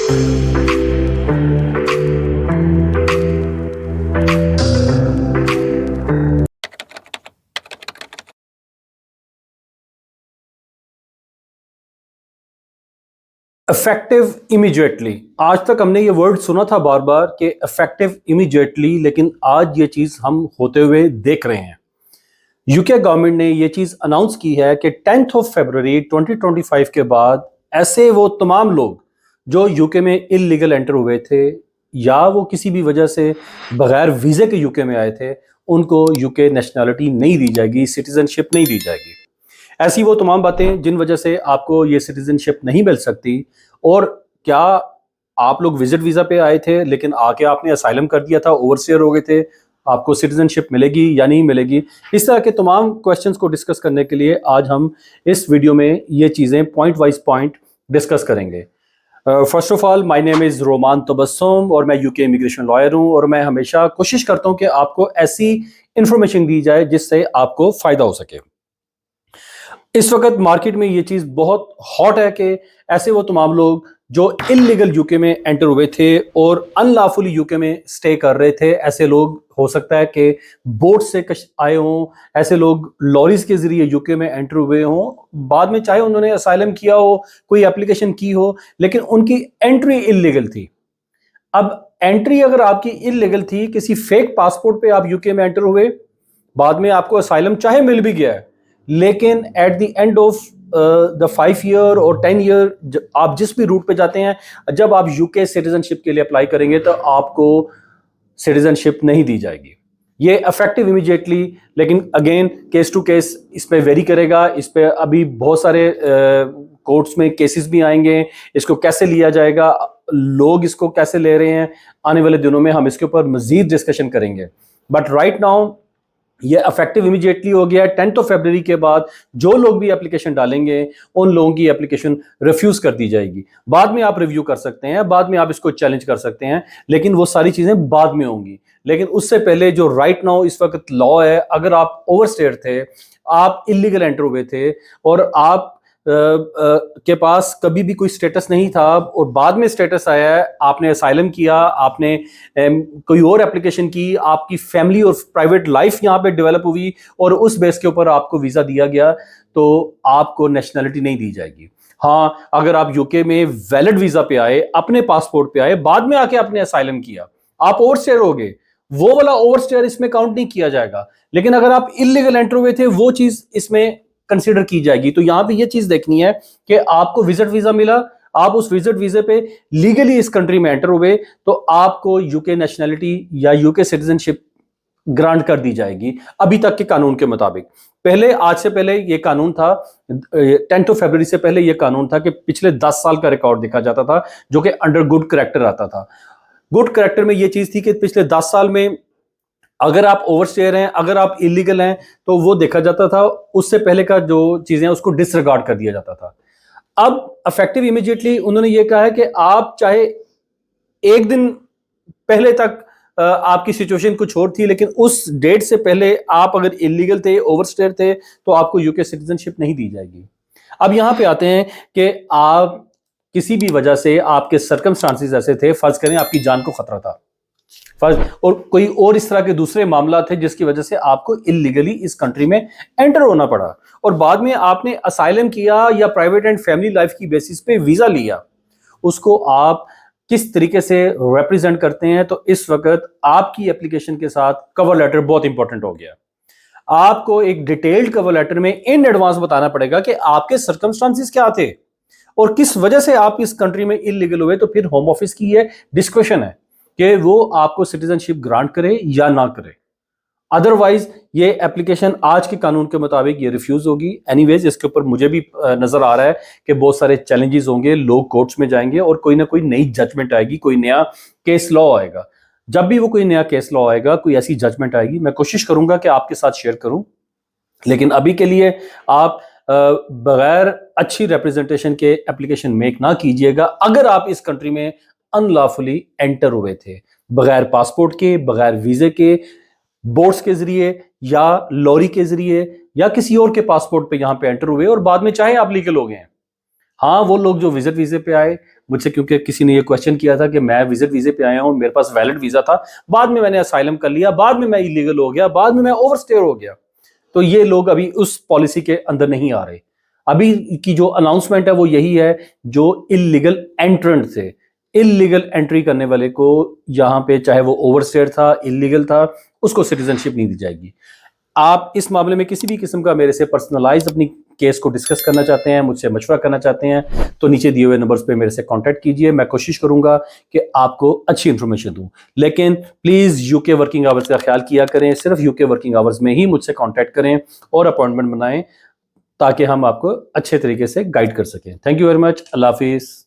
Effective immediately. आज तक हमने ये वर्ड सुना था बार बार कि इफेक्टिव इमीडिएटली, लेकिन आज ये चीज हम होते हुए देख रहे हैं। यूके गवर्नमेंट ने ये चीज अनाउंस की है कि 10th ऑफ फरवरी 2025 के बाद ऐसे वो तमाम लोग जो यूके में इलीगल एंटर हुए थे या वो किसी भी वजह से बगैर वीजे के यूके में आए थे, उनको यूके नेशनैलिटी नहीं दी जाएगी, सिटीजनशिप नहीं दी जाएगी। ऐसी वो तमाम बातें जिन वजह से आपको ये सिटीजनशिप नहीं मिल सकती। और क्या आप लोग विजिट वीजा पे आए थे लेकिन आके आपने असाइलम कर दिया था, ओवरस्टेयर हो गए थे, आपको सिटीजनशिप मिलेगी या नहीं मिलेगी? इस तरह के तमाम क्वेश्चंस को डिस्कस करने के लिए आज हम इस वीडियो में ये चीज़ें पॉइंट वाइज पॉइंट डिस्कस करेंगे। First of all, my name is Roman Tabassum और मैं यूके इमिग्रेशन लॉयर हूँ और मैं हमेशा कोशिश करता हूँ कि आपको ऐसी इंफॉर्मेशन दी जाए जिससे आपको फ़ायदा हो सके। इस वक्त मार्केट में ये चीज़ बहुत हॉट है कि ऐसे वो तमाम लोग जो इलीगल यूके में एंटर हुए थे और अनलॉफुली यूके में स्टे कर रहे थे, ऐसे लोग हो सकता है कि बोट से आए हों, ऐसे लोग लॉरीज के जरिए यूके में एंटर हुए हों, बाद में चाहे उन्होंने असाइलम किया हो, कोई एप्लीकेशन की हो, लेकिन उनकी एंट्री इलीगल थी। अब एंट्री अगर आपकी इलीगल थी, किसी फेक पासपोर्ट पे आप यूके में एंटर हुए, बाद में आपको असाइलम चाहे मिल भी गया है, लेकिन at the end of the 5 year और 10 ईयर आप जिस भी रूट पे जाते हैं, जब आप यूके सिटीजनशिप के लिए अप्लाई करेंगे तो आपको सिटीजनशिप नहीं दी जाएगी। ये इफेक्टिव इमीडिएटली, लेकिन अगेन केस टू केस इस पे वेरी करेगा। इस पे अभी बहुत सारे कोर्ट्स में केसेस भी आएंगे, इसको कैसे लिया जाएगा, लोग इसको कैसे ले रहे हैं, आने वाले दिनों में हम इसके ऊपर मजीद डिस्कशन करेंगे। बट राइट नाउ ये इफेक्टिव इमीडिएटली हो गया है। 10th ऑफ फरवरी के बाद जो लोग भी एप्लीकेशन डालेंगे उन लोगों की एप्लीकेशन रिफ्यूज कर दी जाएगी। बाद में आप रिव्यू कर सकते हैं, बाद में आप इसको चैलेंज कर सकते हैं, लेकिन वो सारी चीजें बाद में होंगी। लेकिन उससे पहले जो राइट नाउ इस वक्त लॉ है, अगर आप ओवरस्टेयर थे, आप इलीगल एंटर हुए थे और आप के पास कभी भी कोई स्टेटस नहीं था और बाद में स्टेटस आया है, आपने असाइलम किया, आपने कोई और एप्लीकेशन की, आपकी फैमिली और प्राइवेट लाइफ यहाँ पे डेवलप हुई और उस बेस के ऊपर आपको वीज़ा दिया गया, तो आपको नेशनैलिटी नहीं दी जाएगी। हाँ, अगर आप यूके में वैलिड वीज़ा पे आए, अपने पासपोर्ट पे आए, बाद में आके आपने असाइलम किया, आप ओवरस्टेयर हो गए, वो वाला ओवरस्टेयर इसमें काउंट नहीं किया जाएगा। लेकिन अगर आप इलीगल एंटर हुए थे, वो चीज़ इसमें कंसीडर की जाएगी। तो यहां पे ये चीज देखनी है कि आपको विजिट वीजा मिला, आप उस विजिट वीजे पे लीगली इस कंट्री में एंटर हुए, तो आपको यूके नेशनैलिटी या यूके सिटीजनशिप ग्रांट कर दी जाएगी अभी तक के कानून के मुताबिक। पहले, आज से पहले ये कानून था, 10th ऑफ फरवरी से पहले ये कानून था कि पिछले 10 साल का रिकॉर्ड देखा जाता था, जो कि अंडर गुड करैक्टर आता था। गुड करैक्टर में ये चीज थी कि पिछले 10 साल में अगर आप ओवरस्टेयर हैं, अगर आप इलीगल हैं, तो वो देखा जाता था, उससे पहले का जो चीजें उसको डिसरिगार्ड कर दिया जाता था। अब इफेक्टिव इमीडिएटली उन्होंने ये कहा है कि आप चाहे एक दिन पहले तक आपकी सिचुएशन कुछ और थी, लेकिन उस डेट से पहले आप अगर इलीगल थे, ओवरस्टेयर थे, तो आपको यूके सिटीजनशिप नहीं दी जाएगी। अब यहां पे आते हैं कि आप किसी भी वजह से, आपके सर्कमस्टांसेस ऐसे थे, फर्ज करें आपकी जान को खतरा था, और कोई और इस तरह के दूसरे मामला थे जिसकी वजह से आपको इलीगली इस कंट्री में एंटर होना पड़ा, और बाद में आपने असाइलम किया या प्राइवेट एंड फैमिली लाइफ की बेसिस पे वीजा लिया, उसको आप किस तरीके से रिप्रेजेंट करते हैं? तो इस वक्त आपकी एप्लीकेशन के साथ कवर लेटर बहुत इंपॉर्टेंट हो गया। आपको एक डिटेल्ड कवर लेटर में इन एडवांस बताना पड़ेगा कि आपके सर्कमस्टांसेस क्या थे और किस वजह से आप इस कंट्री में इलीगल हुए। तो फिर होम ऑफिस की ये डिस्क्रिप्शन है कि वो आपको सिटीजनशिप ग्रांट करे या ना करे। अदरवाइज ये एप्लीकेशन आज के कानून के मुताबिक ये रिफ्यूज होगी। एनीवेज, इसके ऊपर मुझे भी नजर आ रहा है कि बहुत सारे चैलेंजेस होंगे, लोग कोर्ट्स में जाएंगे और कोई ना कोई नई जजमेंट आएगी, कोई नया केस लॉ आएगा। जब भी वो कोई नया केस लॉ आएगा, कोई ऐसी जजमेंट आएगी, मैं कोशिश करूंगा कि आपके साथ शेयर करूं। लेकिन अभी के लिए आप बगैर अच्छी रिप्रेजेंटेशन के एप्लीकेशन मेक ना कीजिएगा। अगर आप इस कंट्री में अनलॉफुली एंटर हुए थे, बगैर पासपोर्ट के, बगैर वीजे के, बोट्स के जरिए या लॉरी के जरिए या किसी और के पासपोर्ट पे यहां पे एंटर हुए और बाद में चाहे आप लीगल हो गए हैं, हाँ, वो लोग जो विजिट वीजे पे आए मुझसे, क्योंकि किसी ने ये क्वेश्चन किया था कि मैं विजिट वीजे पे आया हूँ, मेरे पास वैलिड वीजा था, बाद में मैंने असाइलम कर लिया, बाद में मैं इलीगल हो गया, बाद में मैं ओवरस्टेयर हो गया, तो ये लोग अभी उस पॉलिसी के अंदर नहीं आ रहे। अभी की जो अनाउंसमेंट है वो यही है, जो इलीगल एंट्रेंट थे, इलीगल एंट्री करने वाले को यहाँ पे, चाहे वो ओवरस्टेयर था, इलीगल था, उसको सिटीजनशिप नहीं दी जाएगी। आप इस मामले में किसी भी किस्म का मेरे से पर्सनलाइज अपनी केस को डिस्कस करना चाहते हैं, मुझसे मशवरा करना चाहते हैं, तो नीचे दिए हुए नंबर्स पे मेरे से कांटेक्ट कीजिए। मैं कोशिश करूंगा कि आपको अच्छी इंफॉर्मेशन दूं, लेकिन प्लीज यूके वर्किंग आवर्स का ख्याल किया करें, सिर्फ यूके वर्किंग आवर्स में ही मुझसे कांटेक्ट करें और अपॉइंटमेंट बनाएं, ताकि हम आपको अच्छे तरीके से गाइड कर सकें। Thank you very much. Allah Hafiz.